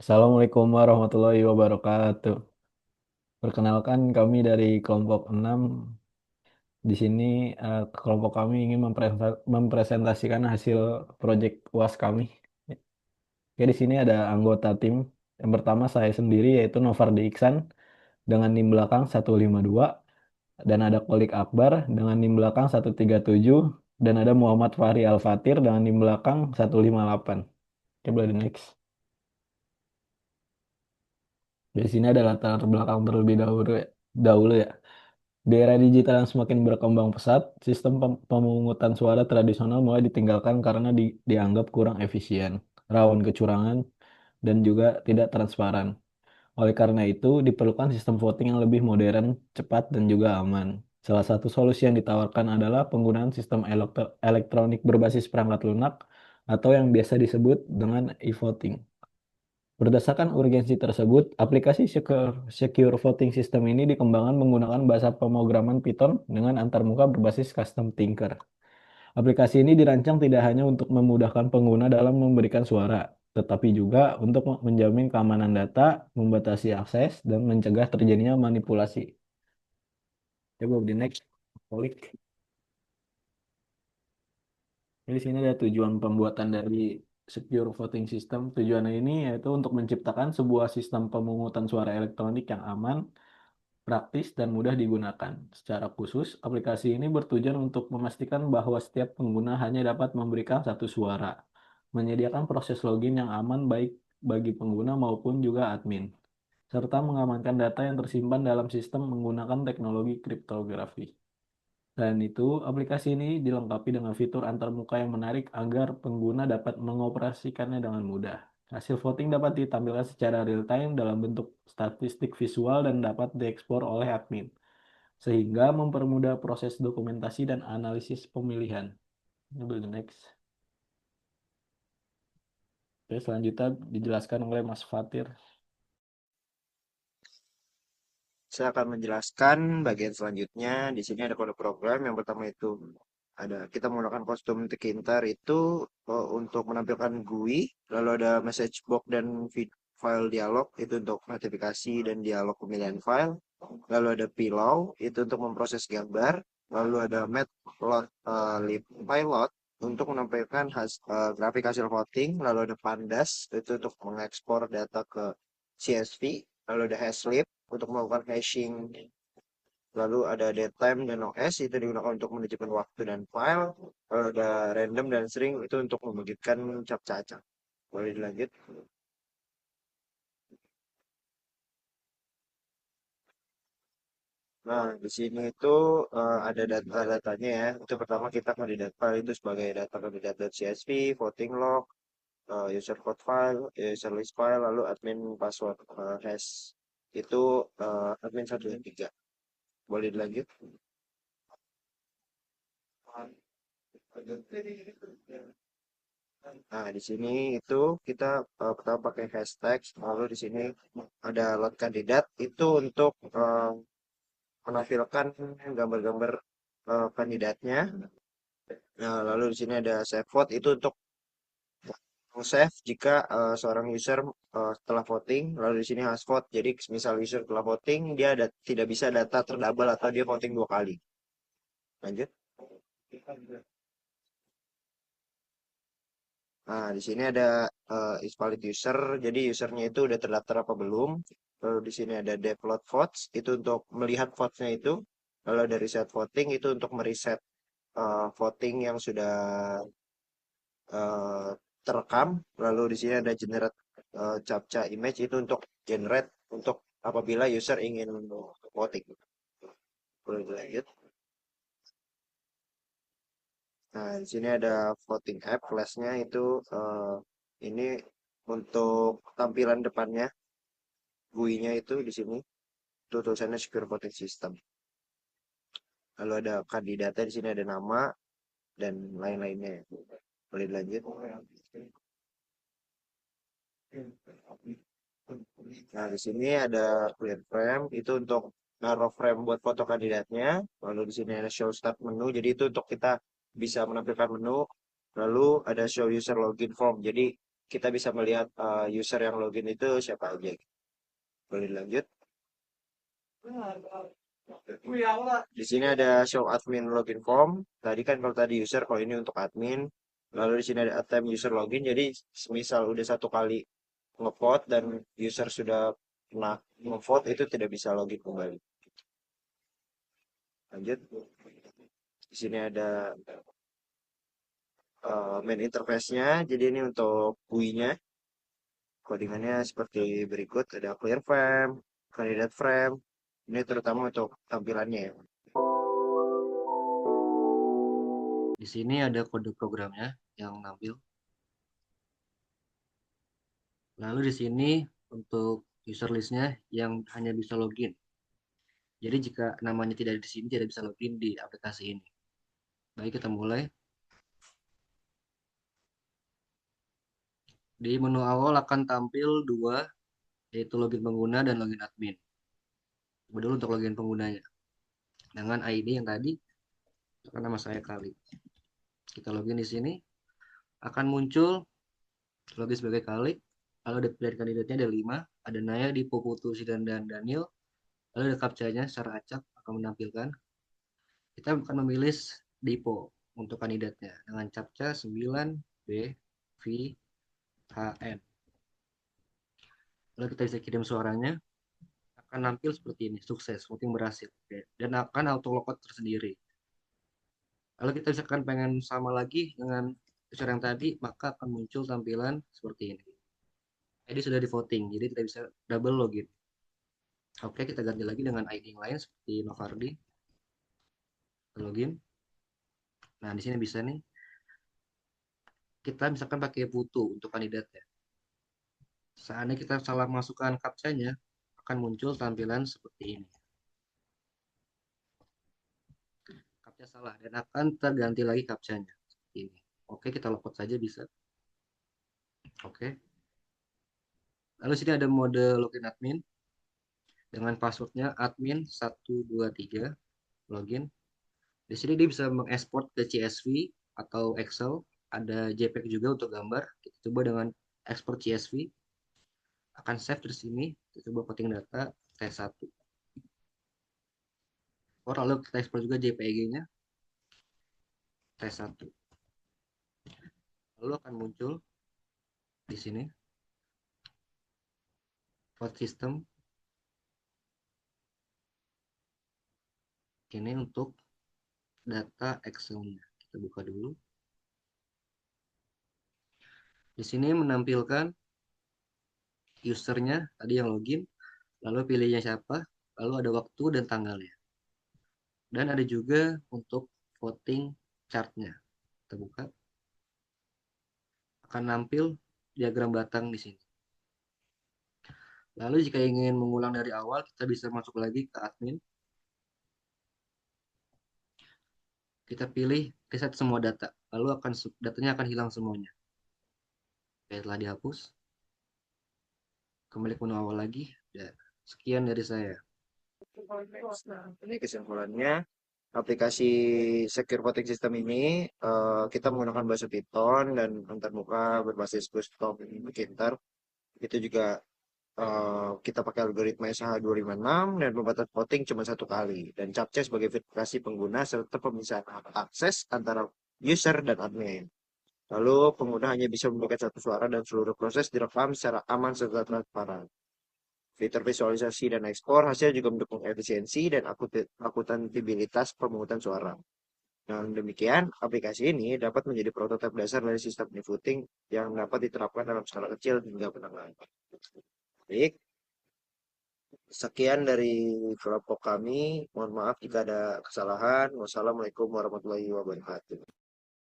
Assalamualaikum warahmatullahi wabarakatuh. Perkenalkan kami dari kelompok 6. Di sini kelompok kami ingin mempresentasikan hasil proyek UAS kami. Oke, di sini ada anggota tim. Yang pertama saya sendiri yaitu Novardi Iksan dengan NIM belakang 152 dan ada Kolik Akbar dengan NIM belakang 137 dan ada Muhammad Fahri Al-Fatir dengan NIM belakang 158. Oke, boleh di next. Di sini ada latar belakang terlebih dahulu ya. Di era digital yang semakin berkembang pesat, sistem pemungutan suara tradisional mulai ditinggalkan karena dianggap kurang efisien, rawan kecurangan, dan juga tidak transparan. Oleh karena itu, diperlukan sistem voting yang lebih modern, cepat, dan juga aman. Salah satu solusi yang ditawarkan adalah penggunaan sistem elektronik berbasis perangkat lunak atau yang biasa disebut dengan e-voting. Berdasarkan urgensi tersebut, aplikasi Secure Voting System ini dikembangkan menggunakan bahasa pemrograman Python dengan antarmuka berbasis custom thinker. Aplikasi ini dirancang tidak hanya untuk memudahkan pengguna dalam memberikan suara, tetapi juga untuk menjamin keamanan data, membatasi akses, dan mencegah terjadinya manipulasi. Coba di next, klik. Di sini ada tujuan pembuatan dari Secure Voting System. Tujuannya ini yaitu untuk menciptakan sebuah sistem pemungutan suara elektronik yang aman, praktis, dan mudah digunakan. Secara khusus, aplikasi ini bertujuan untuk memastikan bahwa setiap pengguna hanya dapat memberikan satu suara, menyediakan proses login yang aman baik bagi pengguna maupun juga admin, serta mengamankan data yang tersimpan dalam sistem menggunakan teknologi kriptografi. Selain itu, aplikasi ini dilengkapi dengan fitur antarmuka yang menarik agar pengguna dapat mengoperasikannya dengan mudah. Hasil voting dapat ditampilkan secara real-time dalam bentuk statistik visual dan dapat diekspor oleh admin, sehingga mempermudah proses dokumentasi dan analisis pemilihan. Next. Oke, selanjutnya dijelaskan oleh Mas Fatir. Saya akan menjelaskan bagian selanjutnya. Di sini ada kode program. Yang pertama itu ada kita menggunakan kostum Tkinter itu untuk menampilkan GUI, lalu ada message box dan file dialog itu untuk notifikasi dan dialog pemilihan file. Lalu ada pillow itu untuk memproses gambar. Lalu ada matplotlib pilot untuk menampilkan grafik hasil voting. Lalu ada pandas itu untuk mengekspor data ke CSV. Lalu ada hashlib untuk melakukan hashing. Lalu ada datetime dan OS itu digunakan untuk menunjukkan waktu dan file. Lalu ada random dan string itu untuk membangkitkan captcha acak. Boleh dilanjut. Nah, di sini itu ada data-datanya ya. Itu pertama kita kandidat file itu sebagai data kandidat.csv, voting log, user code file, user list file, lalu admin password hash. Itu admin 1 dan 3. Boleh dilanjut. Nah, di sini itu kita pertama pakai hashtag, lalu di sini ada lot kandidat itu untuk menampilkan gambar-gambar kandidatnya. Nah, lalu di sini ada save vote itu untuk save jika seorang user telah voting, lalu di sini has vote. Jadi misal user telah voting, dia tidak bisa data terdouble atau dia voting 2 kali. Lanjut. Nah, di sini ada is valid user. Jadi usernya itu udah terdaftar apa belum. Lalu di sini ada download votes itu untuk melihat votes-nya itu. Lalu ada reset voting itu untuk mereset voting yang sudah eh, terekam. Lalu di sini ada generate captcha image itu untuk generate untuk apabila user ingin voting. Boleh dilanjut. Nah, di sini ada voting app kelasnya itu ini untuk tampilan depannya GUI-nya itu di sini itu tulisannya Secure Voting System. Lalu ada kandidatnya di sini ada nama dan lain-lainnya. Boleh dilanjut. Nah, di sini ada clear frame itu untuk naruh frame buat foto kandidatnya. Lalu di sini ada show start menu. Jadi itu untuk kita bisa menampilkan menu. Lalu ada show user login form. Jadi kita bisa melihat user yang login itu siapa aja. Boleh lanjut. Di sini ada show admin login form. Tadi kan kalau tadi user, kalau ini untuk admin. Lalu di sini ada attempt user login. Jadi semisal udah satu kali ngevote dan user sudah pernah ngevote itu tidak bisa login kembali. Lanjut. Di sini ada main interface-nya. Jadi ini untuk GUI-nya. Codingannya seperti berikut. Ada clear frame, candidate frame. Ini terutama untuk tampilannya ya. Di sini ada kode programnya yang nampil. Lalu di sini untuk user list-nya yang hanya bisa login. Jadi jika namanya tidak ada di sini, tidak bisa login di aplikasi ini. Baik, kita mulai. Di menu awal akan tampil dua, yaitu login pengguna dan login admin. Coba dulu untuk login penggunanya. Dengan ID yang tadi, akan nama saya Kali. Kita login di sini, akan muncul login sebagai Kali. Lalu dari kandidatnya ada 5, ada Naya, Dipo, Putu, Sidan, dan Daniel. Lalu ada captcha-nya secara acak akan menampilkan. Kita akan memilih Dipo untuk kandidatnya dengan captcha 9BVHN. Lalu kita bisa kirim suaranya, akan nampil seperti ini, sukses, voting berhasil. Dan akan auto logout tersendiri. Lalu kita misalkan pengen sama lagi dengan user yang tadi, maka akan muncul tampilan seperti ini. ID sudah di voting, jadi kita bisa double login. Oke, kita ganti lagi dengan ID yang lain seperti Novardi. Login. Nah, di sini bisa nih. Kita misalkan pakai Putu untuk kandidatnya. Seandainya kita salah masukkan captcha-nya, akan muncul tampilan seperti ini. Captcha salah dan akan terganti lagi captcha-nya. Seperti ini. Oke, kita logout saja bisa. Oke. Lalu sini ada mode login admin dengan passwordnya admin 123 login. Di sini dia bisa mengekspor ke CSV atau Excel. Ada JPEG juga untuk gambar. Kita coba dengan ekspor CSV. Akan save di sini. Kita coba voting data T1. Lalu kita ekspor juga JPG-nya T1. Lalu akan muncul di sini vote system. Ini untuk data Excel-nya. Kita buka dulu. Di sini menampilkan usernya tadi yang login, lalu pilihnya siapa, lalu ada waktu dan tanggalnya. Dan ada juga untuk voting chart-nya. Kita buka. Akan nampil diagram batang di sini. Lalu jika ingin mengulang dari awal, kita bisa masuk lagi ke admin. Kita pilih reset semua data. Lalu datanya akan hilang semuanya. Oke, telah dihapus. Kembali ke menu awal lagi. Ya, sekian dari saya. Ini kesimpulannya, aplikasi Secure Voting System ini kita menggunakan bahasa Python dan antarmuka berbasis custom Kinter. Itu juga kita pakai algoritma SH256 dan pembatas voting cuma satu kali. Dan captcha sebagai verifikasi pengguna serta pemisahan akses antara user dan admin. Lalu pengguna hanya bisa memberikan satu suara dan seluruh proses direkam secara aman serta transparan. Fitur visualisasi dan ekspor hasil juga mendukung efisiensi dan akuntabilitas pemungutan suara. Dengan demikian, aplikasi ini dapat menjadi prototipe dasar dari sistem e-voting yang dapat diterapkan dalam skala kecil hingga menengah. Baik, sekian dari kelompok kami. Mohon maaf jika ada kesalahan. Wassalamualaikum warahmatullahi wabarakatuh.